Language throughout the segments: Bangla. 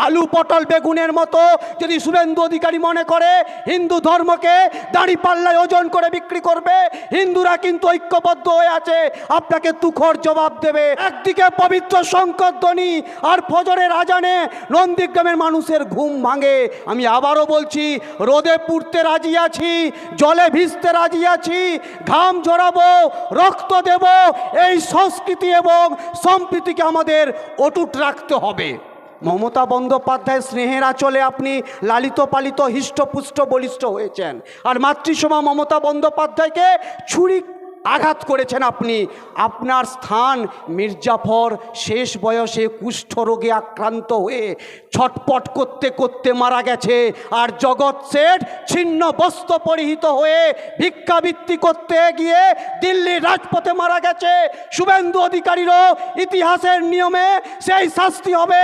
আলু পটল বেগুনের মতো যদি শুভেন্দু অধিকারী মনে করে হিন্দু ধর্মকে দাঁড়িপাল্লায় ওজন করে বিক্রি করবে, হিন্দুরা কিন্তু ঐক্যবদ্ধ হয়ে আছে, আপনাকে তুখর জবাব দেবে। একদিকে পবিত্র শঙ্করধ্বনি আর ফজরের আজানে নন্দীগ্রামের মানুষের ঘুম ভাঙে। আমি আবারও বলছি, রোদে পুড়তে রাজি আছি, জলে ভিজতে রাজি আছি, ঘাম ঝরাবো, রক্ত দেব। এই সংস্কৃতি এবং সম্প্রীতিকে আমাদের অটুট রাখতে হবে। মমতা বন্দ্যোপাধ্যায় স্নেহের আঁচলে আপনি লালিত পালিত হৃষ্টপুষ্ট বলিষ্ঠ হয়েছেন, আর মাতৃসভা মমতা বন্দ্যোপাধ্যায়কে ছুরি আঘাত করেছেন আপনি। আপনার স্থান মির্জাফর শেষ বয়সে কুষ্ঠ রোগে আক্রান্ত হয়ে ছটপট করতে করতে মারা গেছে, আর জগৎ শেঠ ছিন্ন বস্ত্র পরিহিত হয়ে ভিক্ষাবৃত্তি করতে গিয়ে দিল্লির রাজপথে মারা গেছে। শুভেন্দু অধিকারীরও ইতিহাসের নিয়মে সেই শাস্তি হবে,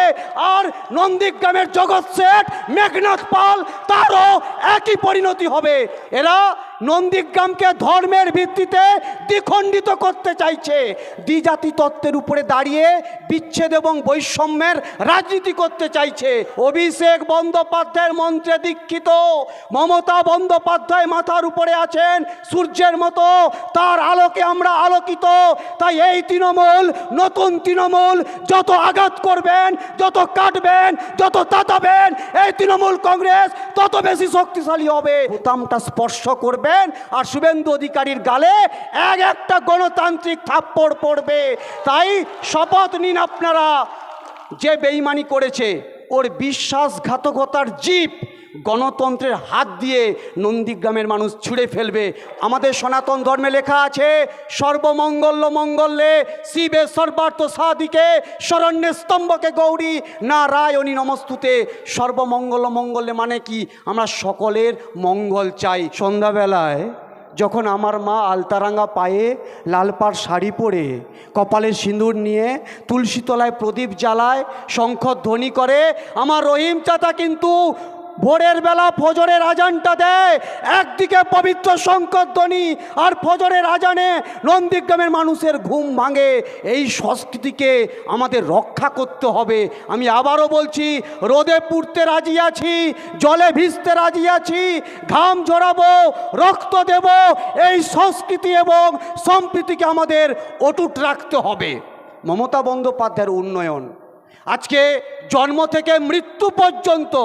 আর নন্দীগ্রামের জগৎ শেঠ মেঘনাথ পাল তারও একই পরিণতি হবে। এরা নন্দীগ্রামকে ধর্মের ভিত্তিতে দ্বিখণ্ডিত করতে চাইছে, দ্বিজাতি তত্ত্বের উপরে দাঁড়িয়ে বিচ্ছেদ এবং বৈষম্যের রাজনীতি করতে চাইছে। অভিষেক বন্দ্যোপাধ্যায়ের মন্ত্রে দীক্ষিত, মমতা বন্দ্যোপাধ্যায় মাথার উপরে আছেন সূর্যের মতো, তার আলোকে আমরা আলোকিত। তাই এই তৃণমূল, নতুন তৃণমূল যত আঘাত করবেন, যত কাটবেন, যত তাতাবেন, এই তৃণমূল কংগ্রেস তত বেশি শক্তিশালী হবে। বোতামটা স্পর্শ করবেন আর শুভেন্দু অধিকারীর গালে এক একটা গণতান্ত্রিক থাপ্পড় পড়বে। তাই শপথ নিন আপনারা, যে বেঈমানি করেছে ওর বিশ্বাসঘাতকতার জিপ গণতন্ত্রের হাত দিয়ে নন্দীগ্রামের মানুষ ছুঁড়ে ফেলবে। আমাদের সনাতন ধর্মে লেখা আছে, সর্বমঙ্গল মঙ্গলে শিবে সর্বার্থ সাধিকে শরণ্যে স্তম্ভকে গৌরী নারায়ণী নমস্তুতে। সর্বমঙ্গল মঙ্গলে মানে কি? আমরা সকলের মঙ্গল চাই। সন্ধ্যাবেলায় যখন আমার মা আলতারাঙ্গা পায়ে লাল পাড় শাড়ি পরে কপালে সিঁদুর নিয়ে তুলসী তলায় প্রদীপ জ্বালায়, শঙ্খধ্বনি করে, আমার রহিম চাচা কিন্তু ভোরের বেলা ফজরের আজানটা দেয়। একদিকে পবিত্র শঙ্করধ্বনি আর ফজরের আজানে নন্দীগ্রামের মানুষের ঘুম ভাঙে। এই সংস্কৃতিকে আমাদের রক্ষা করতে হবে। আমি আবারও বলছি, রোদে পুড়তে রাজি আছি, জলে ভিজতে রাজি আছি, ঘাম ঝরাবো, রক্ত দেব। এই সংস্কৃতি এবং সম্প্রীতিকে আমাদের অটুট রাখতে হবে। মমতা বন্দ্যোপাধ্যায়ের উন্নয়ন, আজকে জন্ম থেকে মৃত্যু পর্যন্ত,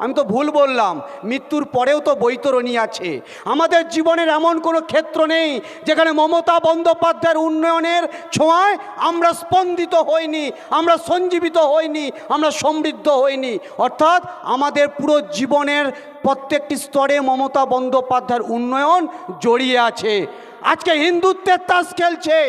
আমি তো ভুল বললাম, মৃত্যুর পরেও তো বৈতরণী আছে। আমাদের জীবনের এমন কোনো ক্ষেত্র নেই যেখানে মমতা বন্দ্যোপাধ্যায়ের উন্নয়নের ছোঁয়ায় আমরা স্পন্দিত হইনি, আমরা সঞ্জীবিত হইনি, আমরা সমৃদ্ধ হইনি। অর্থাৎ আমাদের পুরো জীবনের প্রত্যেকটি স্তরে মমতা বন্দ্যোপাধ্যায়ের উন্নয়ন জড়িয়ে আছে। আজকে হিন্দুত্বের তাস খেলছে।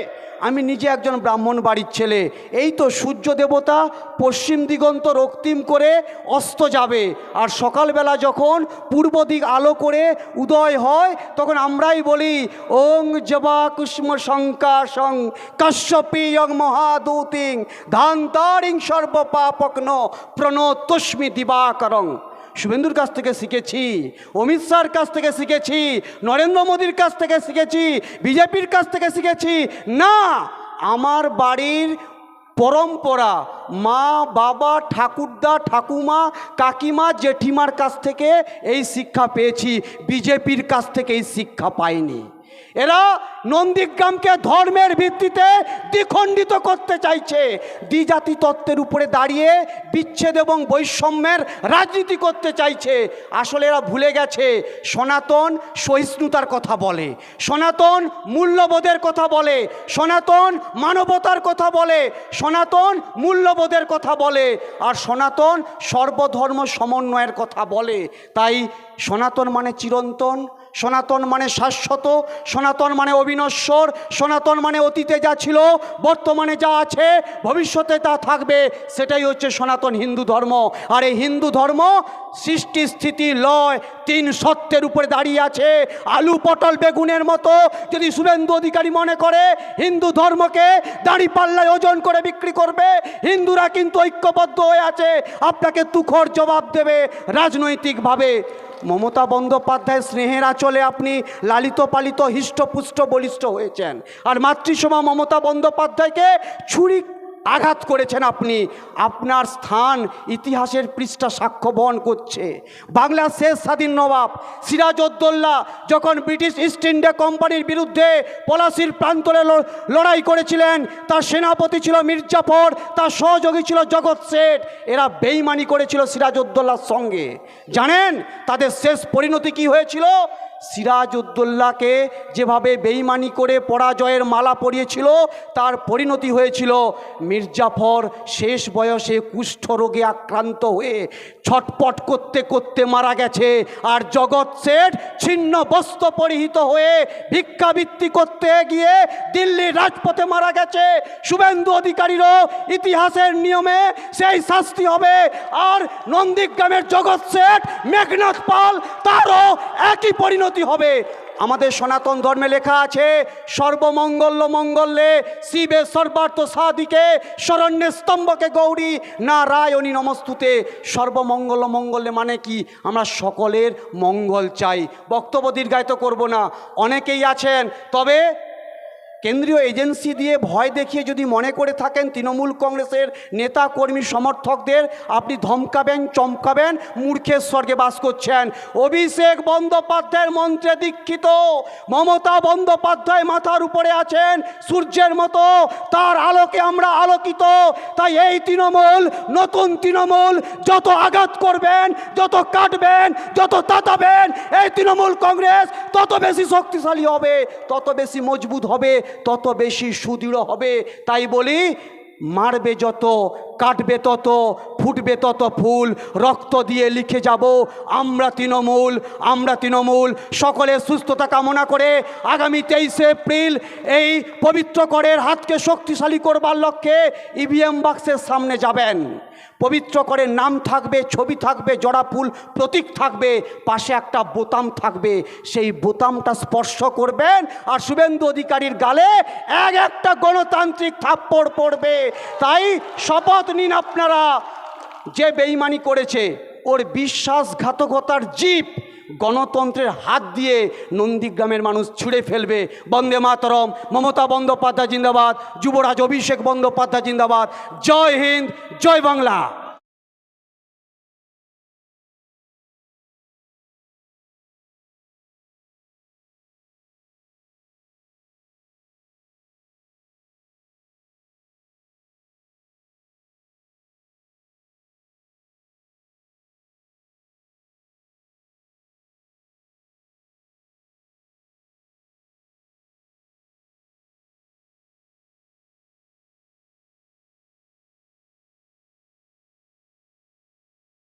আমি নিজে একজন ব্রাহ্মণ বাড়ির ছেলে। এই তো সূর্য দেবতা পশ্চিম দিগন্ত রক্তিম করে অস্ত যাবে, আর সকালবেলা যখন পূর্ব দিক আলো করে উদয় হয় তখন আমরাই বলি, ওং জবা কুষ্ম শঙ্কাশং কাশ্যপীয়ং মহাদূতিং ধান্তারিং সর্বপাপগ্ন প্রণতস্মি দিবাকরং। শুভেন্দুর কাছ থেকে শিখেছি, অমিত শাহর কাছ থেকে শিখেছি, নরেন্দ্র মোদীর কাছ থেকে শিখেছি, বিজেপির কাছ থেকে শিখেছি না। আমার বাড়ির পরম্পরা, মা বাবা ঠাকুরদা ঠাকুমা কাকিমা জেঠিমার কাছ থেকে এই শিক্ষা পেয়েছি, বিজেপির কাছ থেকে এই শিক্ষা পাইনি। এরা নন্দীগ্রামকে ধর্মের ভিত্তিতে দ্বিখণ্ডিত করতে চাইছে, দ্বিজাতি তত্ত্বের উপরে দাঁড়িয়ে বিচ্ছেদ এবং বৈষম্যের রাজনীতি করতে চাইছে। আসলে এরা ভুলে গেছে সনাতন সহিষ্ণুতার কথা বলে, সনাতন মূল্যবোধের কথা বলে, সনাতন মানবতার কথা বলে, সনাতন মূল্যবোধের কথা বলে, আর সনাতন সর্বধর্ম সমন্বয়ের কথা বলে। তাই সনাতন মানে চিরন্তন, সনাতন মানে শাশ্বত, সনাতন মানে অবিনশ্বর, সনাতন মানে অতীতে যা ছিল, বর্তমানে যা আছে, ভবিষ্যতে তা থাকবে। সেটাই হচ্ছে সনাতন হিন্দু ধর্ম। আর এই হিন্দু ধর্ম সৃষ্টি স্থিতি লয় তিন সত্যের উপরে দাঁড়িয়ে আছে। আলু পটল বেগুনের মতো যদি শুভেন্দু অধিকারী মনে করে হিন্দু ধর্মকে দাঁড়িপাল্লায় ওজন করে বিক্রি করবে, হিন্দুরা কিন্তু ঐক্যবদ্ধ হয়ে আছে, আপনাকে তুখর জবাব দেবে রাজনৈতিকভাবে। মমতা বন্দ্যোপাধ্যায়ের স্নেহের আঁচলে আপনি লালিত পালিত হৃষ্টপুষ্ট বলিষ্ঠ হয়েছেন, আর মাতৃসভা মমতা বন্দ্যোপাধ্যায়কে ছুরি আঘাত করেছেন আপনি। আপনার স্থান ইতিহাসের পৃষ্ঠা সাক্ষ্য বহন করছে। বাংলার শেষ স্বাধীন নবাব সিরাজউদ্দৌলা যখন ব্রিটিশ ইস্ট ইন্ডিয়া কোম্পানির বিরুদ্ধে পলাশির প্রান্তরে লড়াই করেছিলেন, তার সেনাপতি ছিল মীর জাফর, তার সহযোগী ছিল জগৎ শেঠ। এরা বেইমানি করেছিল সিরাজউদ্দৌলার সঙ্গে। জানেন তাদের শেষ পরিণতি কি হয়েছিল? সিরাজউদ্দৌলাকে যেভাবে বেইমানি করে পরাজয়ের মালা পরিয়েছিল, তার পরিণতি হয়েছিল মীর জাফর শেষ বয়সে কুষ্ঠ রোগে আক্রান্ত হয়ে ছটপট করতে করতে মারা গেছে। আর জগৎ শেঠ ছিন্ন বস্ত্র পরিহিত হয়ে ভিক্ষাবৃত্তি করতে গিয়ে দিল্লির রাজপথে মারা গেছে। শুভেন্দু অধিকারীরও ইতিহাসের নিয়মে সেই শাস্তি হবে। আর নন্দীগ্রামের জগৎ শেঠ মেঘনাথ পাল, তারও একই পরিণতি হবে। আমাদের সনাতন ধর্মে লেখা আছে, সর্বমঙ্গল মঙ্গলে শিবে সর্বার্থ সাধিকে শরণ্যে স্তম্ভকে গৌরী নারায়ণী নমস্তুতে। সর্বমঙ্গল মঙ্গলে মানে কি? আমরা সকলের মঙ্গল চাই। বক্তব্য দীর্ঘায়িত করব না, অনেকেই আছেন। তবে কেন্দ্রীয় এজেন্সি দিয়ে ভয় দেখিয়ে যদি মনে করে থাকেন তৃণমূল কংগ্রেসের নেতা কর্মী সমর্থকদের আপনি ধমকাবেন, চমকাবেন, মূর্খের স্বর্গে বাস করছেন। অভিষেক বন্দ্যোপাধ্যায়ের মন্ত্রে দীক্ষিত, মমতা বন্দ্যোপাধ্যায় মাথার উপরে আছেন সূর্যের মতো, তার আলোকে আমরা আলোকিত। তাই এই তৃণমূল, নতুন তৃণমূল যত আঘাত করবেন, যত কাটবেন, যত তাতাবেন, এই তৃণমূল কংগ্রেস তত বেশি শক্তিশালী হবে, তত বেশি মজবুত হবে, তত বেশি সুদৃঢ় হবে। তাই বলি, মারবে যত, কাটবে তত, ফুটবে তত ফুল, রক্ত দিয়ে লিখে যাব আমরা তৃণমূল, আমরা তৃণমূল। সকলের সুস্থতা কামনা করে আগামী 23শে এপ্রিল এই পবিত্র করের হাতকে শক্তিশালী করবার লক্ষ্যে ইভিএম বাক্সের সামনে যাবেন। পবিত্র করের নাম থাকবে, ছবি থাকবে, জোড়া ফুল প্রতীক থাকবে, পাশে একটা বোতাম থাকবে। সেই বোতামটা স্পর্শ করবেন আর শুভেন্দু অধিকারীর গালে একটা গণতান্ত্রিক থাপ্পড় পড়বে। তাই শপথ নিন আপনারা, যে বেইমানি করেছে ওর বিশ্বাসঘাতকতার জিপ গণতন্ত্রের হাত দিয়ে নন্দীগ্রামের মানুষ ছুঁড়ে ফেলবে। বন্দে মাতরম। মমতা বন্দ্যোপাধ্যায় জিন্দাবাদ, যুবরাজ অভিষেক বন্দ্যোপাধ্যায় জিন্দাবাদ। জয় হিন্দ, জয় বাংলা।